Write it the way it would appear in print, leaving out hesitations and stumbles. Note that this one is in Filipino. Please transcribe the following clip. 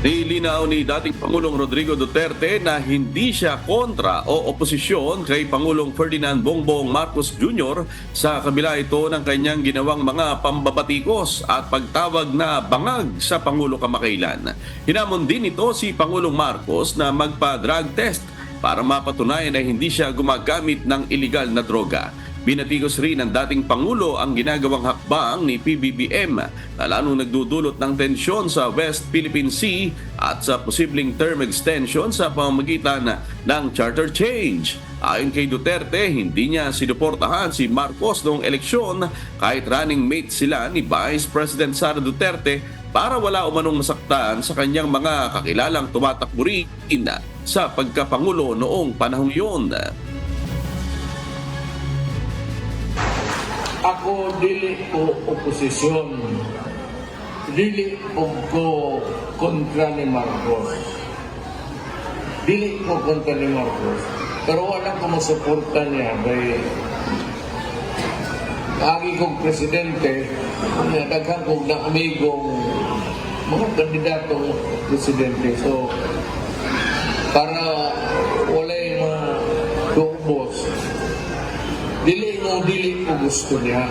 Nilinaw ni dating Pangulong Rodrigo Duterte na hindi siya kontra o oposisyon kay Pangulong Ferdinand Bongbong Marcos Jr. sa kabila ito ng kanyang ginawang mga pambabatikos at pagtawag na bangag sa Pangulo kamakailan. Hinamon din ito si Pangulong Marcos na magpa-drug test para mapatunayan na hindi siya gumagamit ng iligal na droga. Binatikos rin ng dating Pangulo ang ginagawang hakbang ni PBBM na lalong nagdudulot ng tensyon sa West Philippine Sea at sa posibleng term extension sa pamamagitan ng charter change. Ayon kay Duterte, hindi niya sinuportahan si Marcos noong eleksyon kahit running mate sila ni Vice President Sara Duterte para wala umanong masaktan sa kanyang mga kakilalang tumatakbo rin sa pagkapangulo noong panahong yun. Ako dili ko oposisyon, dili ko kontra ni Marcos. Dili ko kontra ni Marcos. Pero wala ko masuporta niya kay agi kong presidente, daghan kong na amigong mga kandidatong presidente. So, para walay maduubos, dili ko gusto niya.